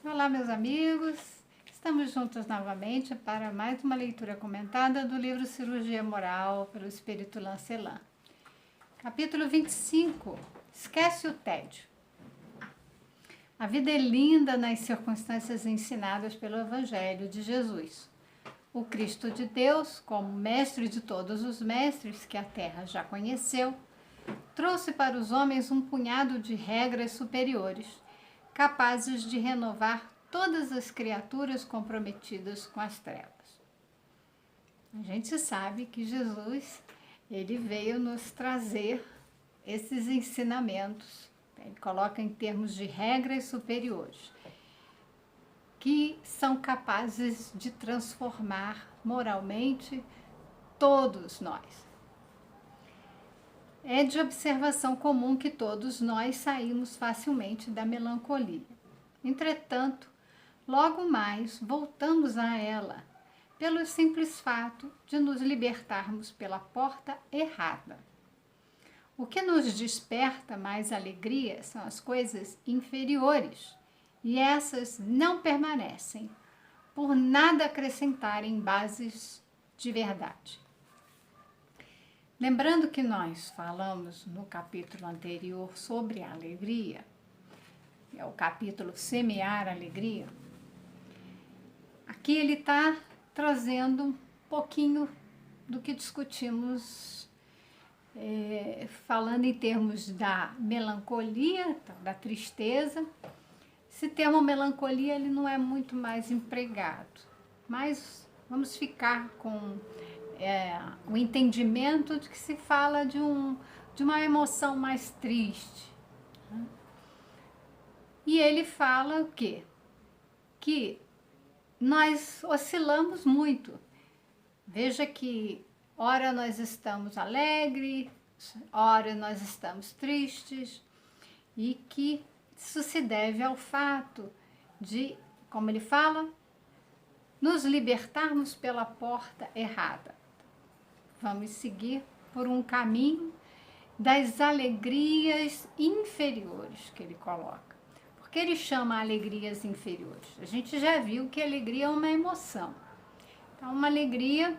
Olá, meus amigos! Estamos juntos novamente para mais uma leitura comentada do livro Cirurgia Moral pelo Espírito Lancelin. Capítulo 25. Esquece o tédio. A vida é linda nas circunstâncias ensinadas pelo Evangelho de Jesus. O Cristo de Deus, como mestre de todos os mestres que a terra já conheceu, trouxe para os homens um punhado de regras superiores, capazes de renovar todas as criaturas comprometidas com as trevas. A gente sabe que Jesus, ele veio nos trazer esses ensinamentos. Ele coloca em termos de regras superiores, que são capazes de transformar moralmente todos nós. É de observação comum que todos nós saímos facilmente da melancolia. Entretanto, logo mais voltamos a ela, pelo simples fato de nos libertarmos pela porta errada. O que nos desperta mais alegria são as coisas inferiores, e essas não permanecem, por nada acrescentarem bases de verdade. Lembrando que nós falamos no capítulo anterior sobre a alegria, é o capítulo Semear a Alegria, aqui ele está trazendo um pouquinho do que discutimos, falando em termos da melancolia, da tristeza. Esse termo melancolia ele não é muito mais empregado, mas vamos ficar com o entendimento de que se fala de uma emoção mais triste. Né? E ele fala o quê? Que nós oscilamos muito. Veja que ora nós estamos alegres, ora nós estamos tristes, e que isso se deve ao fato de, como ele fala, nos libertarmos pela porta errada. Vamos seguir por um caminho das alegrias inferiores que ele coloca. Por que ele chama alegrias inferiores? A gente já viu que alegria é uma emoção. Então, uma alegria,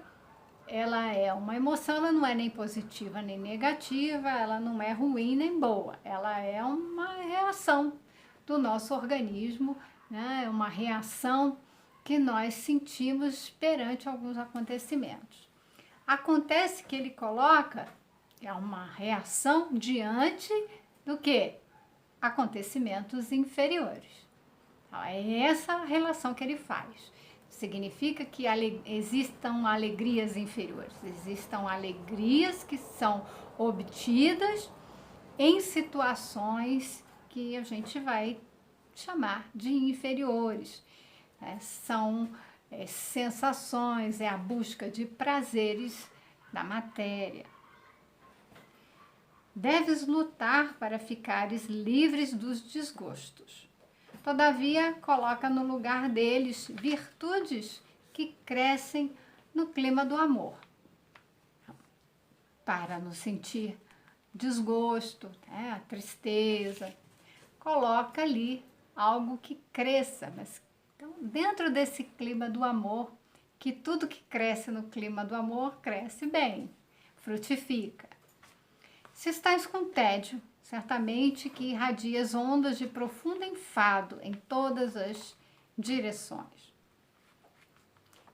ela é uma emoção, ela não é nem positiva nem negativa, ela não é ruim nem boa. Ela é uma reação do nosso organismo, né? É uma reação que nós sentimos perante alguns acontecimentos. Acontece que ele coloca uma reação diante do que? Acontecimentos inferiores. Então, é essa a relação que ele faz. Significa que existam alegrias inferiores, existam alegrias que são obtidas em situações que a gente vai chamar de inferiores. São sensações, é a busca de prazeres da matéria. Deves lutar para ficares livres dos desgostos. Todavia, coloca no lugar deles virtudes que crescem no clima do amor. Para não sentir desgosto, a tristeza, coloca ali algo que cresça, mas então, dentro desse clima do amor, que tudo que cresce no clima do amor cresce bem, frutifica. Se estás com tédio, certamente que irradias ondas de profundo enfado em todas as direções.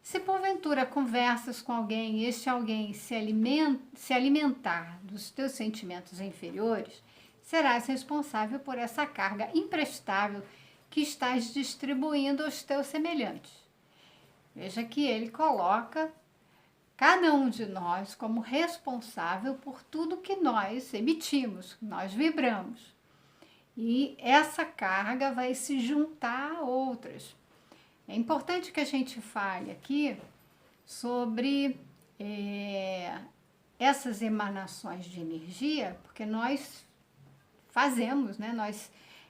Se porventura conversas com alguém e este alguém se alimentar dos teus sentimentos inferiores, serás responsável por essa carga imprestável que estás distribuindo aos teus semelhantes. Veja que ele coloca cada um de nós como responsável por tudo que nós emitimos, que nós vibramos. E essa carga vai se juntar a outras. É importante que a gente fale aqui sobre essas emanações de energia, porque nós fazemos, né? Nós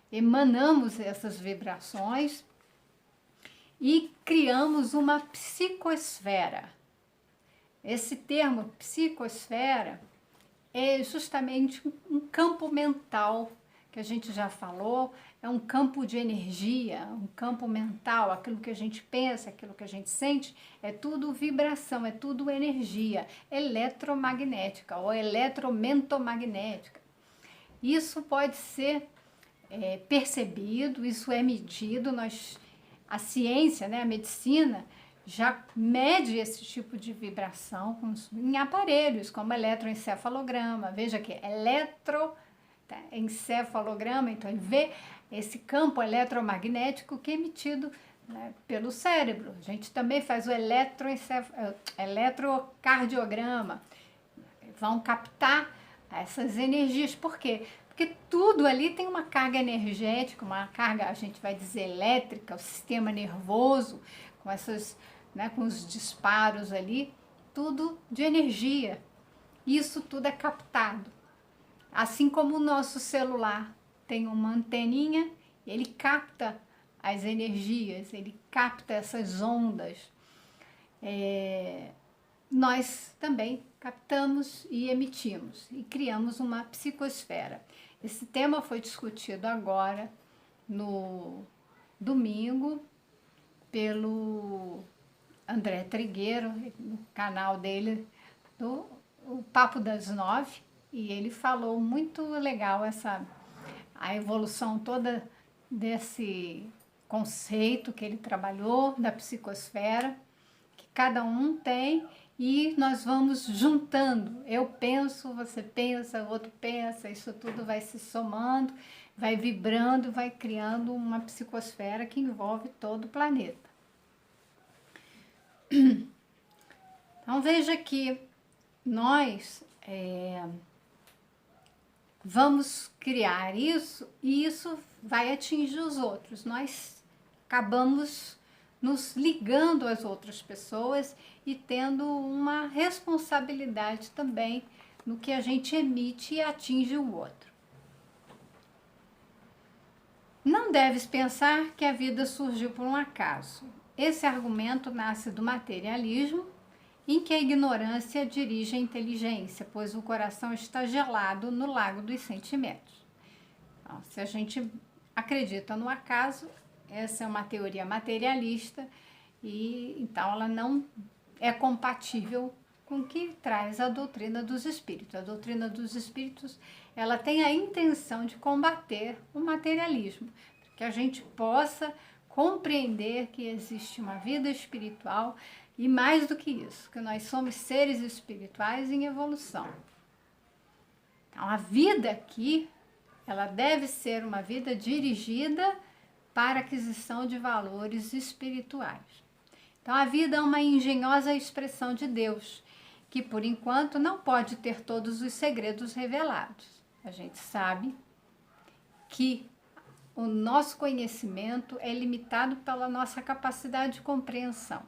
emanamos essas vibrações e criamos uma psicosfera. Esse termo psicosfera é justamente um campo mental que a gente já falou, é um campo de energia, um campo mental, aquilo que a gente pensa, aquilo que a gente sente, é tudo vibração, é tudo energia eletromagnética ou eletromentomagnética. Isso pode ser percebido, isso é medido, a ciência, né, a medicina, já mede esse tipo de vibração em aparelhos, como eletroencefalograma. Veja que encefalograma, então ele vê esse campo eletromagnético que é emitido, né, pelo cérebro. A gente também faz o eletrocardiograma. Vão captar essas energias. Por quê? Porque tudo ali tem uma carga energética, uma carga, a gente vai dizer, elétrica, o sistema nervoso, com essas, né, com os disparos ali, tudo de energia. Isso tudo é captado. Assim como o nosso celular tem uma anteninha, ele capta as energias, ele capta essas ondas. Nós também captamos e emitimos e criamos uma psicosfera. Esse tema foi discutido agora no domingo pelo André Trigueiro, no canal dele, o Papo das 9, e ele falou muito legal a evolução toda desse conceito que ele trabalhou, da psicosfera, que cada um tem, e nós vamos juntando. Eu penso, você pensa, o outro pensa, isso tudo vai se somando, vai vibrando, vai criando uma psicosfera que envolve todo o planeta. Então veja que nós vamos criar isso e isso vai atingir os outros. Nós acabamos nos ligando às outras pessoas e tendo uma responsabilidade também no que a gente emite e atinge o outro. Não deves pensar que a vida surgiu por um acaso. Esse argumento nasce do materialismo, em que a ignorância dirige a inteligência, pois o coração está gelado no lago dos sentimentos. Então, se a gente acredita no acaso, essa é uma teoria materialista e então ela não é compatível com o que traz a doutrina dos espíritos. A doutrina dos espíritos, ela tem a intenção de combater o materialismo, para que a gente possa compreender que existe uma vida espiritual e mais do que isso, que nós somos seres espirituais em evolução. Então, a vida aqui, ela deve ser uma vida dirigida para a aquisição de valores espirituais. Então, a vida é uma engenhosa expressão de Deus, que por enquanto não pode ter todos os segredos revelados. A gente sabe que o nosso conhecimento é limitado pela nossa capacidade de compreensão.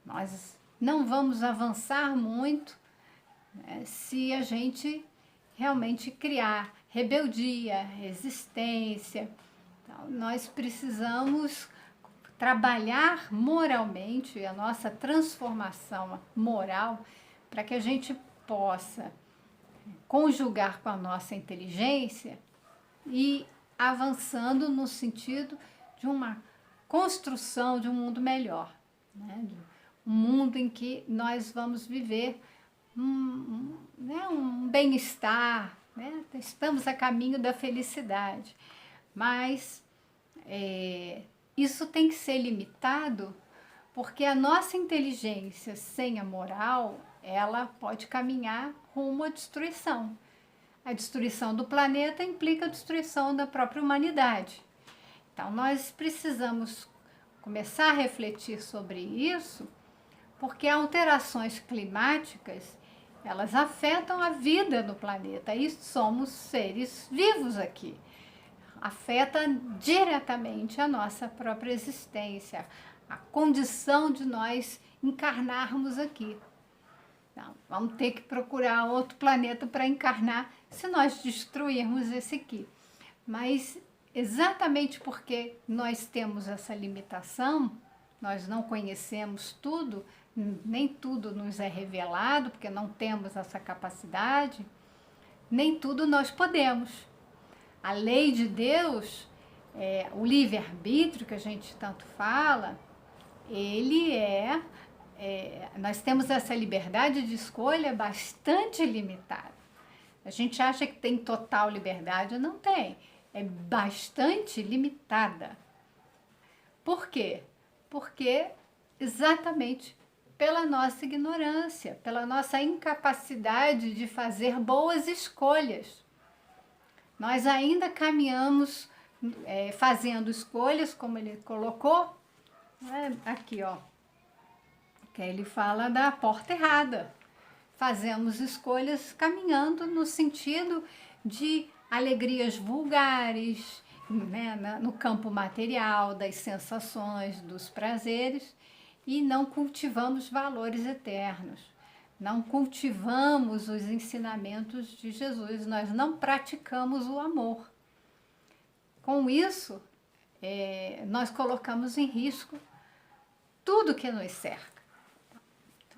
Nós não vamos avançar muito, né, se a gente realmente criar rebeldia, resistência. Então, nós precisamos trabalhar moralmente a nossa transformação moral para que a gente possa conjugar com a nossa inteligência e avançando no sentido de uma construção de um mundo melhor, né? Um mundo em que nós vamos viver um bem-estar, né? Estamos a caminho da felicidade, mas isso tem que ser limitado porque a nossa inteligência sem a moral, ela pode caminhar rumo à destruição. A destruição do planeta implica a destruição da própria humanidade. Então, nós precisamos começar a refletir sobre isso, porque alterações climáticas, elas afetam a vida no planeta e somos seres vivos aqui. Afeta diretamente a nossa própria existência, a condição de nós encarnarmos aqui. Então, vamos ter que procurar outro planeta para encarnar se nós destruirmos esse aqui. Mas exatamente porque nós temos essa limitação, nós não conhecemos tudo, nem tudo nos é revelado, porque não temos essa capacidade, nem tudo nós podemos. A lei de Deus, o livre-arbítrio que a gente tanto fala, nós temos essa liberdade de escolha bastante limitada. A gente acha que tem total liberdade, não tem. É bastante limitada. Por quê? Porque exatamente pela nossa ignorância, pela nossa incapacidade de fazer boas escolhas. Nós ainda caminhamos fazendo escolhas, como ele colocou, aqui ó, que ele fala da porta errada. Fazemos escolhas caminhando no sentido de alegrias vulgares, né, no campo material, das sensações, dos prazeres, e não cultivamos valores eternos, não cultivamos os ensinamentos de Jesus, nós não praticamos o amor. Com isso, nós colocamos em risco tudo que nos cerca.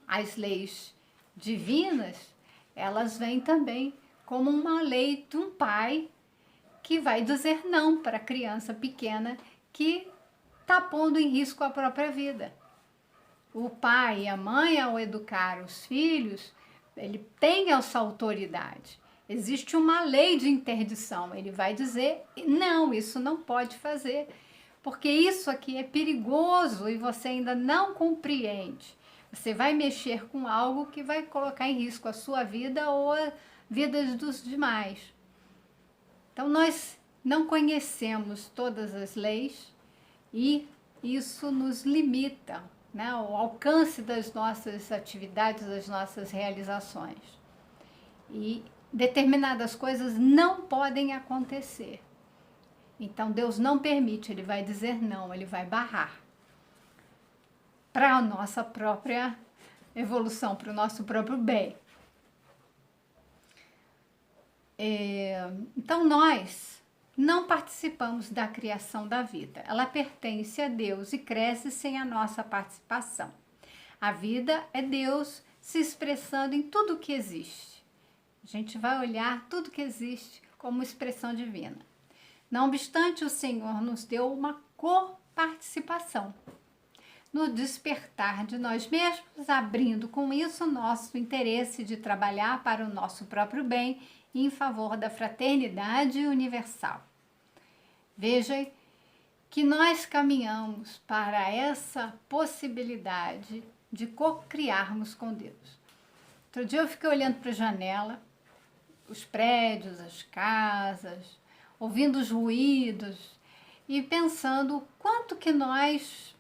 As leis divinas, elas vêm também como uma lei de um pai que vai dizer não para a criança pequena que está pondo em risco a própria vida. O pai e a mãe, ao educar os filhos, ele tem essa autoridade. Existe uma lei de interdição. Ele vai dizer, não, isso não pode fazer, porque isso aqui é perigoso e você ainda não compreende. Você vai mexer com algo que vai colocar em risco a sua vida ou a vida dos demais. Então, nós não conhecemos todas as leis e isso nos limita, né, o alcance das nossas atividades, das nossas realizações. E determinadas coisas não podem acontecer. Então, Deus não permite, Ele vai dizer não, Ele vai barrar. Para a nossa própria evolução, para o nosso próprio bem. Então, nós não participamos da criação da vida. Ela pertence a Deus e cresce sem a nossa participação. A vida é Deus se expressando em tudo que existe. A gente vai olhar tudo que existe como expressão divina. Não obstante, o Senhor nos deu uma coparticipação no despertar de nós mesmos, abrindo com isso nosso interesse de trabalhar para o nosso próprio bem e em favor da fraternidade universal. Veja que nós caminhamos para essa possibilidade de co-criarmos com Deus. Outro dia eu fiquei olhando para a janela, os prédios, as casas, ouvindo os ruídos e pensando o quanto que nós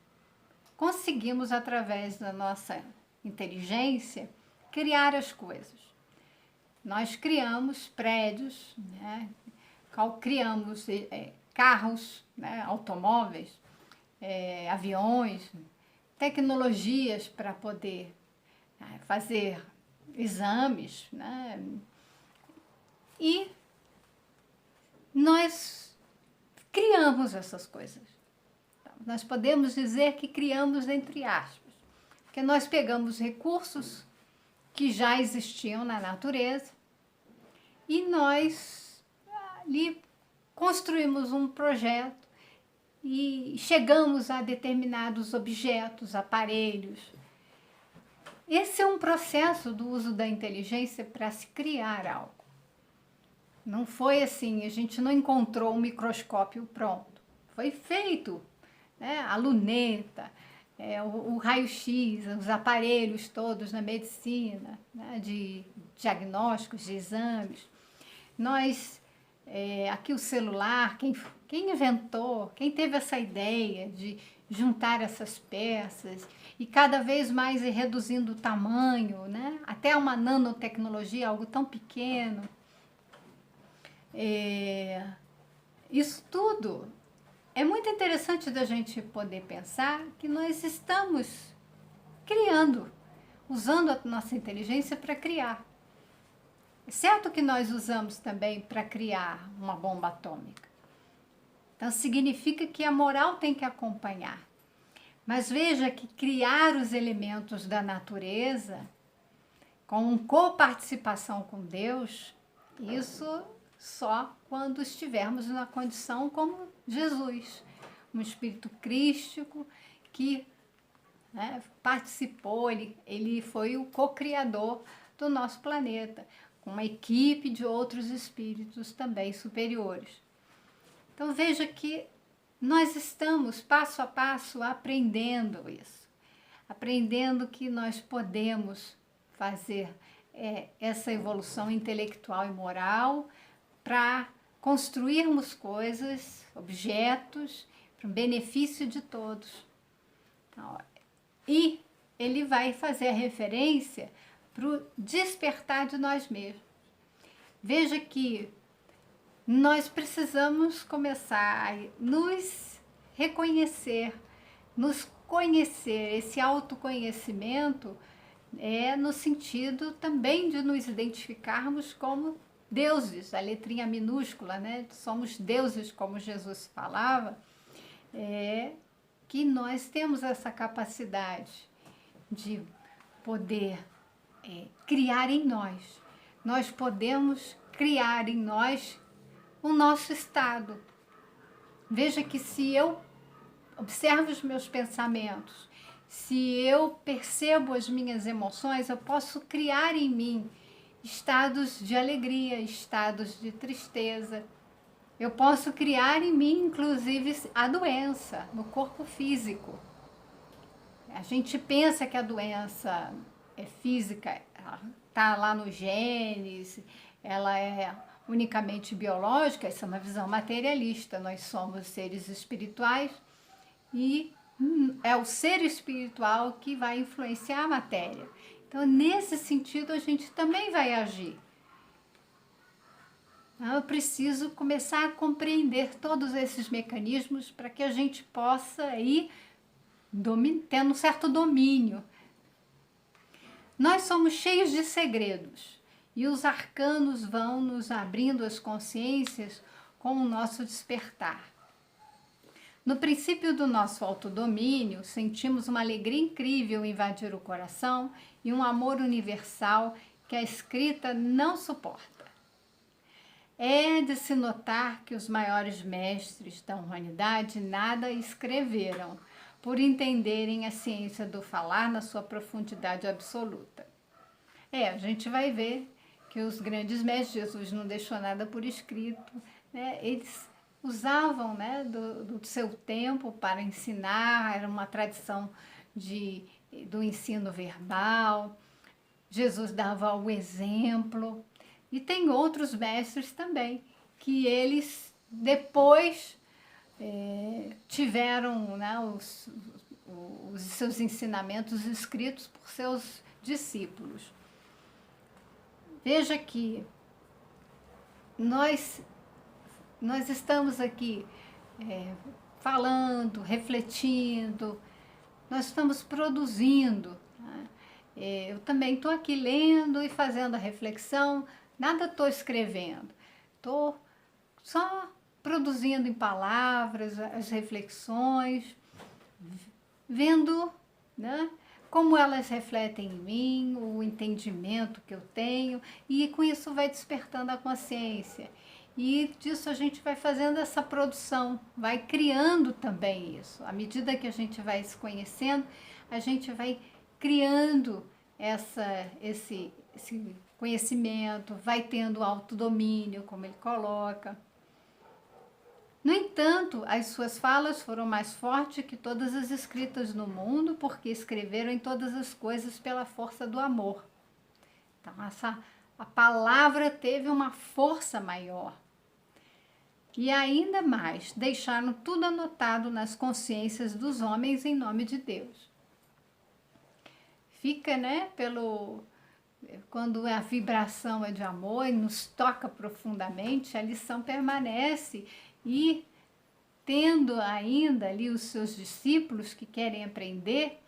conseguimos, através da nossa inteligência, criar as coisas. Nós criamos prédios, né? Criamos carros, né? Automóveis, aviões, tecnologias para poder fazer exames, né? E nós criamos essas coisas. Nós podemos dizer que criamos entre aspas, porque nós pegamos recursos que já existiam na natureza e nós ali construímos um projeto e chegamos a determinados objetos, aparelhos. Esse é um processo do uso da inteligência para se criar algo. Não foi assim, a gente não encontrou um microscópio pronto. Foi feito, né? A luneta, o raio-x, os aparelhos todos na medicina, né? De diagnósticos, de exames. Nós, aqui o celular, quem inventou, quem teve essa ideia de juntar essas peças e cada vez mais ir reduzindo o tamanho, né? Até uma nanotecnologia, algo tão pequeno. Isso tudo é muito interessante da gente poder pensar que nós estamos criando, usando a nossa inteligência para criar. É certo que nós usamos também para criar uma bomba atômica. Então significa que a moral tem que acompanhar. Mas veja que criar os elementos da natureza com coparticipação com Deus, isso só quando estivermos na condição como Jesus, um espírito crístico que, né, participou, ele foi o co-criador do nosso planeta, com uma equipe de outros espíritos também superiores. Então veja que nós estamos passo a passo aprendendo isso, aprendendo que nós podemos fazer essa evolução intelectual e moral para construirmos coisas, objetos, para o benefício de todos. Então, e ele vai fazer a referência para o despertar de nós mesmos. Veja que nós precisamos começar a nos reconhecer, nos conhecer. Esse autoconhecimento é no sentido também de nos identificarmos como deuses, a letrinha minúscula, né? Somos deuses, como Jesus falava, que nós temos essa capacidade de poder criar em nós. Nós podemos criar em nós o nosso estado. Veja que se eu observo os meus pensamentos, se eu percebo as minhas emoções, eu posso criar em mim estados de alegria, estados de tristeza. Eu posso criar em mim, inclusive, a doença no corpo físico. A gente pensa que a doença é física, está lá nos genes, ela é unicamente biológica, isso é uma visão materialista. Nós somos seres espirituais e é o ser espiritual que vai influenciar a matéria. Então, nesse sentido, a gente também vai agir. Eu preciso começar a compreender todos esses mecanismos para que a gente possa ir tendo um certo domínio. Nós somos cheios de segredos e os arcanos vão nos abrindo as consciências com o nosso despertar. No princípio do nosso autodomínio, sentimos uma alegria incrível invadir o coração e um amor universal que a escrita não suporta. É de se notar que os maiores mestres da humanidade nada escreveram, por entenderem a ciência do falar na sua profundidade absoluta. A gente vai ver que os grandes mestres, Jesus não deixou nada por escrito, né? Eles usavam, né, do seu tempo para ensinar, era uma tradição do ensino verbal. Jesus dava o exemplo. E tem outros mestres também, que eles depois tiveram, né, os seus ensinamentos escritos por seus discípulos. Veja que nós estamos aqui falando, refletindo, nós estamos produzindo. Né? Eu também estou aqui lendo e fazendo a reflexão, nada estou escrevendo, estou só produzindo em palavras as reflexões, vendo, né, como elas refletem em mim, o entendimento que eu tenho, e com isso vai despertando a consciência. E disso a gente vai fazendo essa produção, vai criando também isso. À medida que a gente vai se conhecendo, a gente vai criando esse conhecimento, vai tendo autodomínio, como ele coloca. No entanto, as suas falas foram mais fortes que todas as escritas no mundo, porque escreveram em todas as coisas pela força do amor. Então, a palavra teve uma força maior. E ainda mais, deixaram tudo anotado nas consciências dos homens em nome de Deus. Fica, né, quando a vibração é de amor e nos toca profundamente, a lição permanece. E tendo ainda ali os seus discípulos que querem aprender,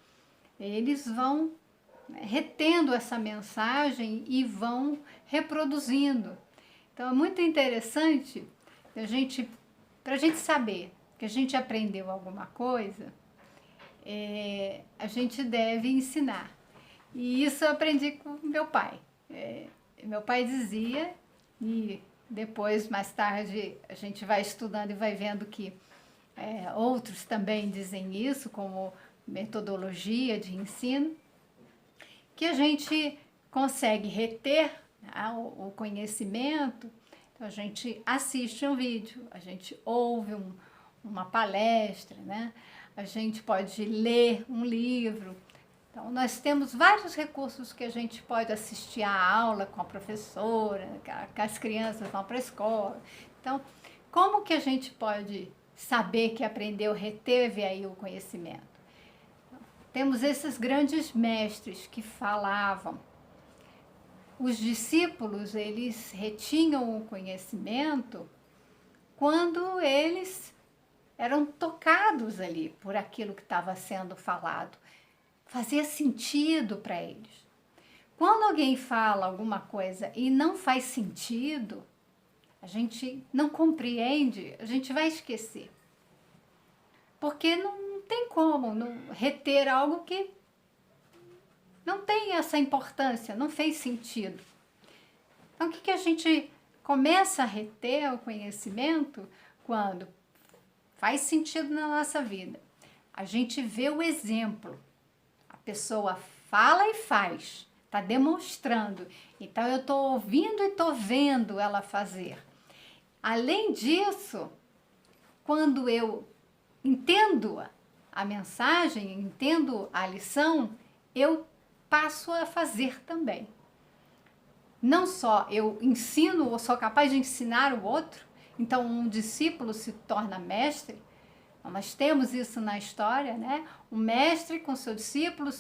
eles vão retendo essa mensagem e vão reproduzindo. Então é muito interessante para a gente saber que a gente aprendeu alguma coisa, a gente deve ensinar. E isso eu aprendi com meu pai. Meu pai dizia, e depois, mais tarde, a gente vai estudando e vai vendo que outros também dizem isso, como metodologia de ensino, que a gente consegue reter, né, o conhecimento. Então, a gente assiste um vídeo, a gente ouve uma palestra, né? A gente pode ler um livro. Então, nós temos vários recursos que a gente pode assistir à aula com a professora, que as crianças vão para a escola. Então, como que a gente pode saber que aprendeu, reteve aí o conhecimento? Temos esses grandes mestres que falavam. Os discípulos, eles retinham o conhecimento quando eles eram tocados ali por aquilo que estava sendo falado. Fazia sentido para eles. Quando alguém fala alguma coisa e não faz sentido, a gente não compreende, a gente vai esquecer. Porque não tem como não reter algo que não tem essa importância, não fez sentido. Então, o que a gente começa a reter o conhecimento quando faz sentido na nossa vida? A gente vê o exemplo. A pessoa fala e faz, está demonstrando. Então, eu estou ouvindo e estou vendo ela fazer. Além disso, quando eu entendo a mensagem, entendo a lição, eu passo a fazer também. Não só eu ensino ou sou capaz de ensinar o outro, então um discípulo se torna mestre. Nós temos isso na história, né? Um mestre com seu discípulo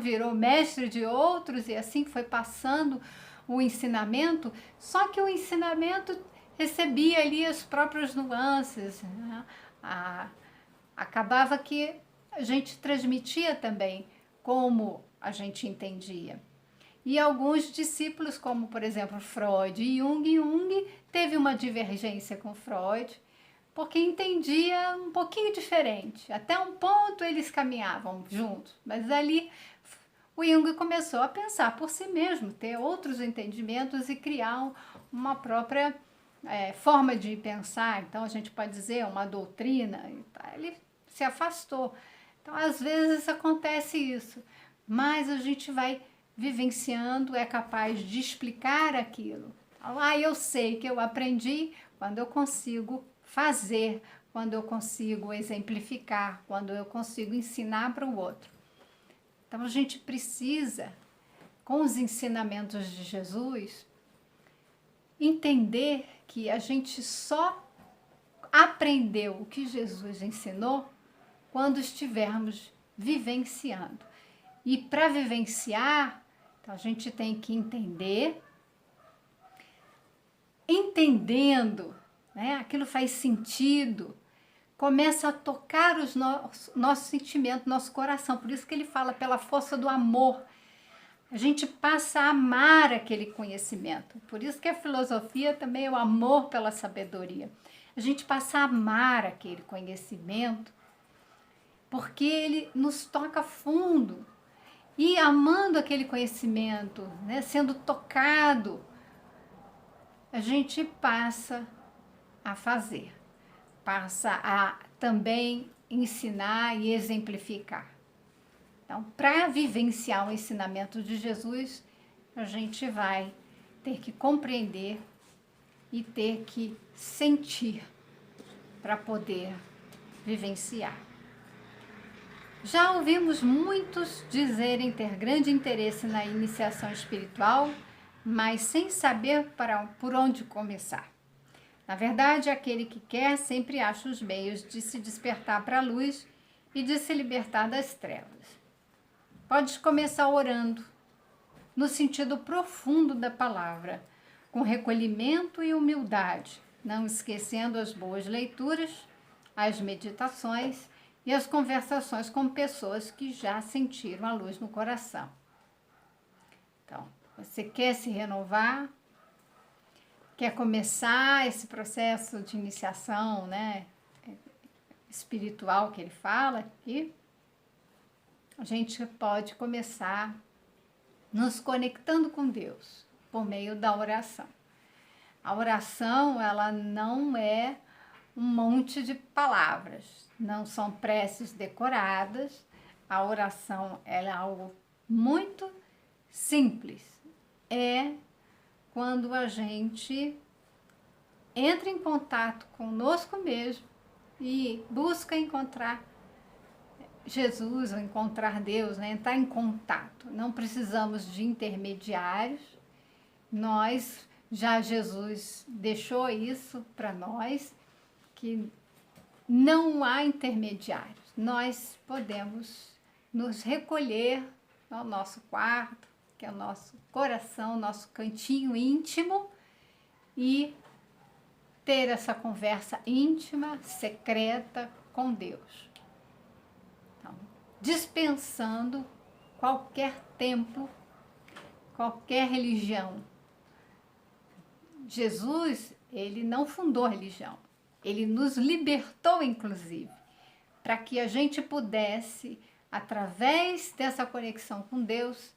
virou mestre de outros e assim foi passando o ensinamento, só que o ensinamento recebia ali as próprias nuances, né? Acabava que a gente transmitia também como a gente entendia. E alguns discípulos, como por exemplo Freud e Jung teve uma divergência com Freud, porque entendia um pouquinho diferente. Até um ponto eles caminhavam juntos, mas ali o Jung começou a pensar por si mesmo, ter outros entendimentos e criar uma própria forma de pensar. Então a gente pode dizer uma doutrina. Ele se afastou. Então às vezes acontece isso, mas a gente vai vivenciando, é capaz de explicar aquilo. Eu sei que eu aprendi quando eu consigo fazer, quando eu consigo exemplificar, quando eu consigo ensinar para o outro. Então a gente precisa, com os ensinamentos de Jesus, entender que a gente só aprendeu o que Jesus ensinou quando estivermos vivenciando. E para vivenciar, então a gente tem que entender, entendendo, né, aquilo faz sentido, começa a tocar os nossos sentimentos, nosso coração. Por isso que ele fala pela força do amor. A gente passa a amar aquele conhecimento. Por isso que a filosofia também é o amor pela sabedoria. A gente passa a amar aquele conhecimento porque ele nos toca fundo. E amando aquele conhecimento, né, sendo tocado, a gente passa a fazer, passa a também ensinar e exemplificar. Então, para vivenciar o ensinamento de Jesus, a gente vai ter que compreender e ter que sentir para poder vivenciar. Já ouvimos muitos dizerem ter grande interesse na iniciação espiritual, mas sem saber por onde começar. Na verdade, aquele que quer sempre acha os meios de se despertar para a luz e de se libertar das trevas. Podes começar orando, no sentido profundo da palavra, com recolhimento e humildade, não esquecendo as boas leituras, as meditações e as conversações com pessoas que já sentiram a luz no coração. Então, você quer se renovar? Quer começar esse processo de iniciação, né, espiritual que ele fala aqui? A gente pode começar nos conectando com Deus por meio da oração. A oração, ela não é um monte de palavras, não são preces decoradas. A oração, ela é algo muito simples. É quando a gente entra em contato conosco mesmo e busca encontrar Jesus ou encontrar Deus, né? Entrar em contato. Não precisamos de intermediários. Nós, já Jesus deixou isso para nós, que não há intermediários. Nós podemos nos recolher ao nosso quarto, que é o nosso coração, nosso cantinho íntimo, e ter essa conversa íntima, secreta com Deus. Então, dispensando qualquer templo, qualquer religião. Jesus, ele não fundou religião. Ele nos libertou, inclusive, para que a gente pudesse, através dessa conexão com Deus,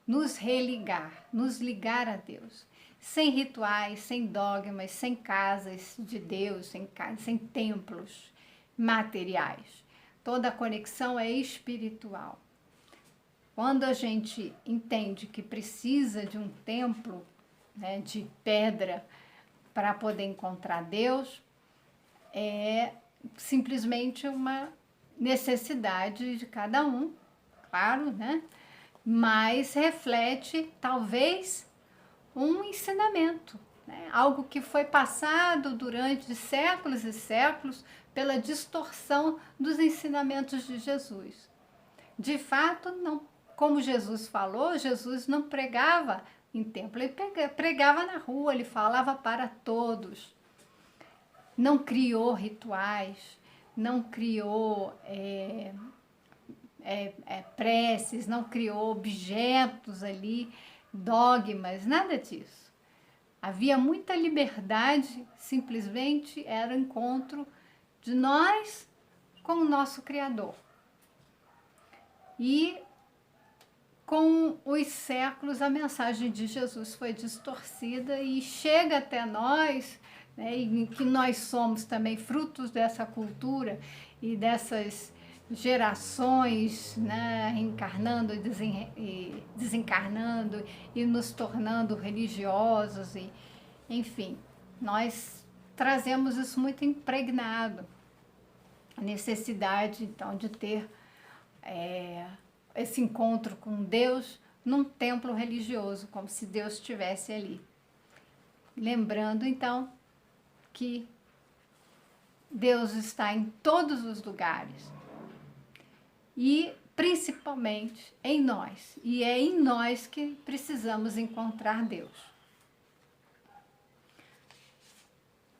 nos religar, nos ligar a Deus. Sem rituais, sem dogmas, sem casas de Deus, sem templos materiais. Toda a conexão é espiritual. Quando a gente entende que precisa de um templo, né, de pedra para poder encontrar Deus, é simplesmente uma necessidade de cada um, claro, né? Mas reflete talvez um ensinamento, né? Algo que foi passado durante séculos e séculos pela distorção dos ensinamentos de Jesus. De fato, não, como Jesus falou, Jesus não pregava em templo, ele pregava na rua, ele falava para todos. Não criou rituais, não criou preces, não criou objetos ali, dogmas, nada disso. Havia muita liberdade, simplesmente era o encontro de nós com o nosso Criador. E com os séculos a mensagem de Jesus foi distorcida e chega até nós, né, e que nós somos também frutos dessa cultura e dessas gerações, né, reencarnando e desencarnando e nos tornando religiosos, e, enfim, nós trazemos isso muito impregnado, a necessidade, então, de ter esse encontro com Deus num templo religioso, como se Deus estivesse ali. Lembrando, então, que Deus está em todos os lugares e principalmente em nós. E é em nós que precisamos encontrar Deus.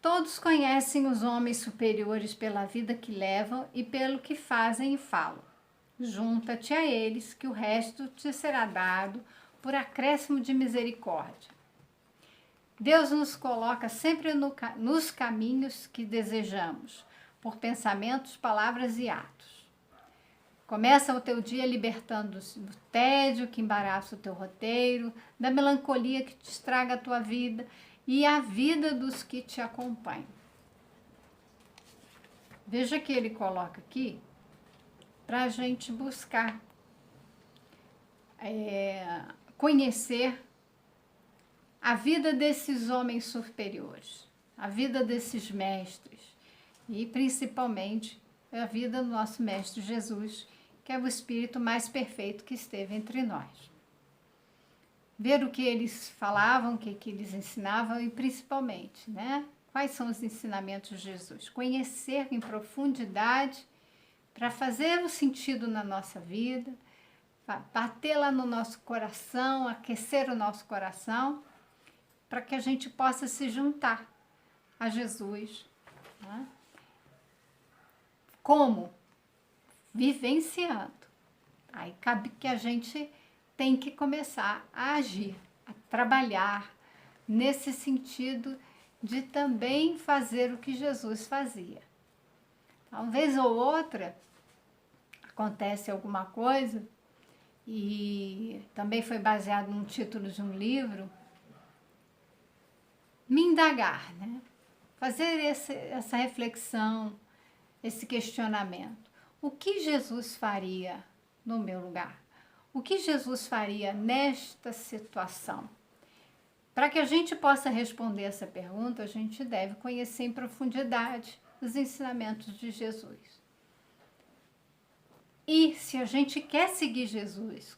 Todos conhecem os homens superiores pela vida que levam e pelo que fazem e falam. Junta-te a eles, que o resto te será dado por acréscimo de misericórdia. Deus nos coloca sempre nos caminhos que desejamos, por pensamentos, palavras e atos. Começa o teu dia libertando do tédio que embaraça o teu roteiro, da melancolia que te estraga a tua vida e a vida dos que te acompanham. Veja que ele coloca aqui para a gente buscar conhecer a vida desses homens superiores, a vida desses mestres e principalmente a vida do nosso mestre Jesus, que é o Espírito mais perfeito que esteve entre nós. Ver o que eles falavam, o que eles ensinavam e principalmente, né? Quais são os ensinamentos de Jesus? Conhecer em profundidade para fazer o sentido na nossa vida, bater lá no nosso coração, aquecer o nosso coração, para que a gente possa se juntar a Jesus. Né? Como? Vivenciando. Aí cabe que a gente tem que começar a agir, a trabalhar nesse sentido de também fazer o que Jesus fazia. Uma vez ou outra acontece alguma coisa, e também foi baseado num título de um livro, me indagar, né? Fazer essa reflexão, esse questionamento. O que Jesus faria no meu lugar? O que Jesus faria nesta situação? Para que a gente possa responder essa pergunta, a gente deve conhecer em profundidade os ensinamentos de Jesus. E se a gente quer seguir Jesus,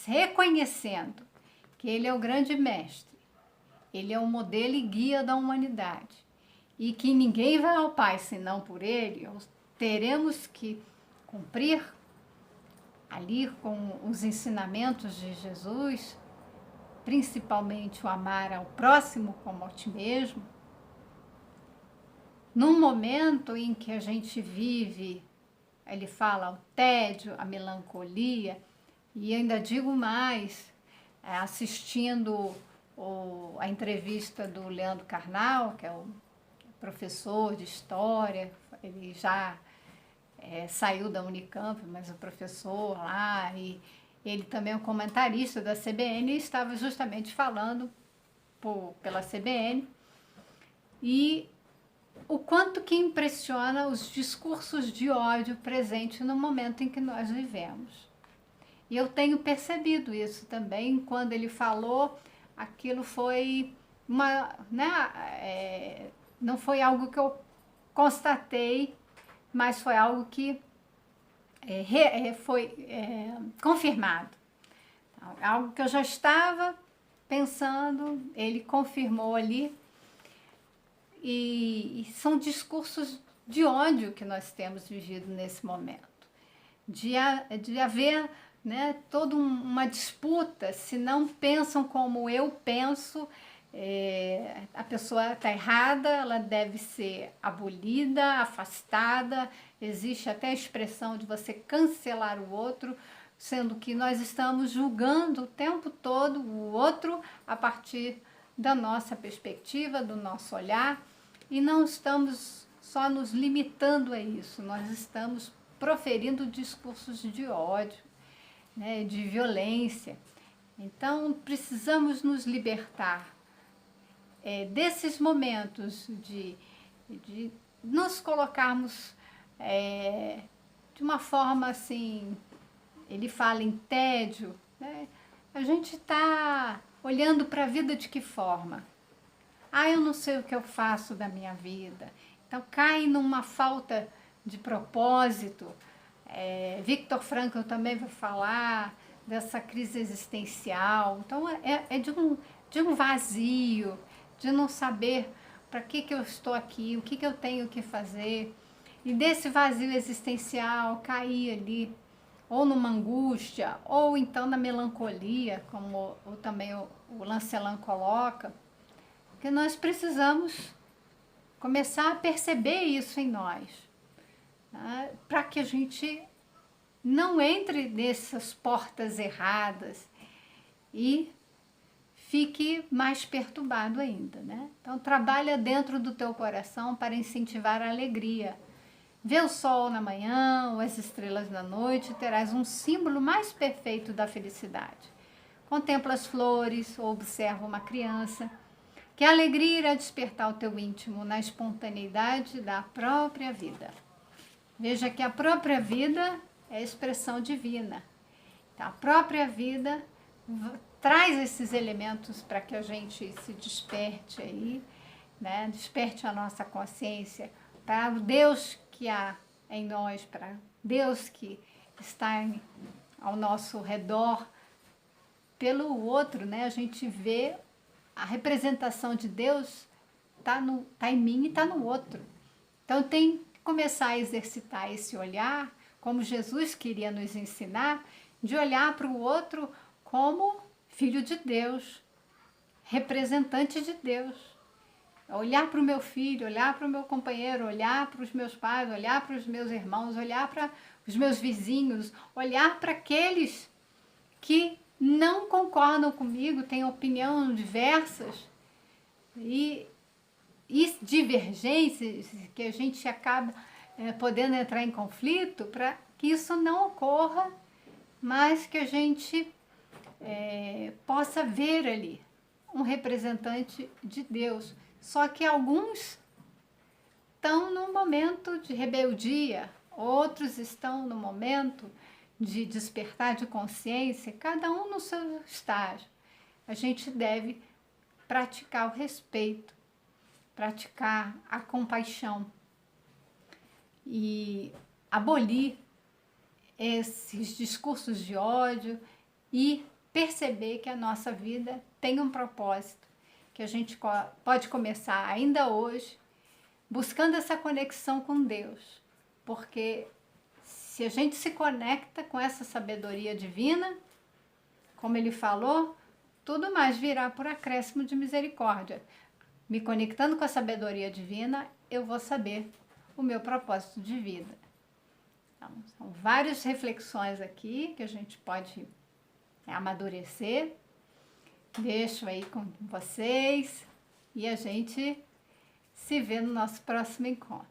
reconhecendo que Ele é o grande mestre, Ele é o modelo e guia da humanidade, e que ninguém vai ao Pai senão por Ele, teremos que cumprir ali com os ensinamentos de Jesus, principalmente o amar ao próximo como a ti mesmo. Num momento em que a gente vive, ele fala o tédio, a melancolia, e ainda digo mais, assistindo a entrevista do Leandro Carnal, que é o professor de história, ele já saiu da Unicamp, mas o professor lá, e ele também é um comentarista da CBN, e estava justamente falando pela CBN, e o quanto que impressiona os discursos de ódio presentes no momento em que nós vivemos. E eu tenho percebido isso também, quando ele falou, aquilo foi não foi algo que eu constatei, mas foi algo que foi confirmado. Então, algo que eu já estava pensando, ele confirmou ali. E são discursos de ódio que nós temos vivido nesse momento. De haver, né, toda uma disputa, se não pensam como eu penso, a pessoa está errada, ela deve ser abolida, afastada, existe até a expressão de você cancelar o outro, sendo que nós estamos julgando o tempo todo o outro a partir da nossa perspectiva, do nosso olhar, e não estamos só nos limitando a isso, nós estamos proferindo discursos de ódio, né, de violência. Então, precisamos nos libertar desses momentos de nos colocarmos de uma forma assim, ele fala em tédio, né? A gente está olhando para a vida de que forma? Eu não sei o que eu faço da minha vida. Então, cai numa falta de propósito. Viktor Frankl também vai falar dessa crise existencial. Então, é de um vazio, de não saber para que eu estou aqui, o que eu tenho que fazer. E desse vazio existencial, cair ali, ou numa angústia, ou então na melancolia, como também o Lancelin coloca, que nós precisamos começar a perceber isso em nós, né? Para que a gente não entre nessas portas erradas e fique mais perturbado ainda, né? Então, trabalha dentro do teu coração para incentivar a alegria. Vê o sol na manhã ou as estrelas na noite, terás um símbolo mais perfeito da felicidade. Contempla as flores ou observa uma criança. Que a alegria irá despertar o teu íntimo na espontaneidade da própria vida. Veja que a própria vida é a expressão divina. Então, a própria vida traz esses elementos para que a gente se desperte aí, né? Desperte a nossa consciência para o Deus que há em nós, para Deus que está ao nosso redor. Pelo outro, né? A gente vê a representação de Deus tá em mim e está no outro. Então tem que começar a exercitar esse olhar, como Jesus queria nos ensinar, de olhar para o outro como filho de Deus, representante de Deus. Olhar para o meu filho, olhar para o meu companheiro, olhar para os meus pais, olhar para os meus irmãos, olhar para os meus vizinhos, olhar para aqueles que não concordam comigo, têm opiniões diversas e divergências que a gente acaba podendo entrar em conflito, para que isso não ocorra, mas que a gente possa ver ali um representante de Deus, Só que alguns estão num momento de rebeldia, outros estão no momento de despertar de consciência, cada um no seu estágio. A gente deve praticar o respeito, praticar a compaixão e abolir esses discursos de ódio e perceber que a nossa vida tem um propósito, que a gente pode começar ainda hoje buscando essa conexão com Deus, porque se a gente se conecta com essa sabedoria divina, como ele falou, tudo mais virá por acréscimo de misericórdia. Me conectando com a sabedoria divina, eu vou saber o meu propósito de vida. Então, são várias reflexões aqui que a gente pode amadurecer. Deixo aí com vocês e a gente se vê no nosso próximo encontro.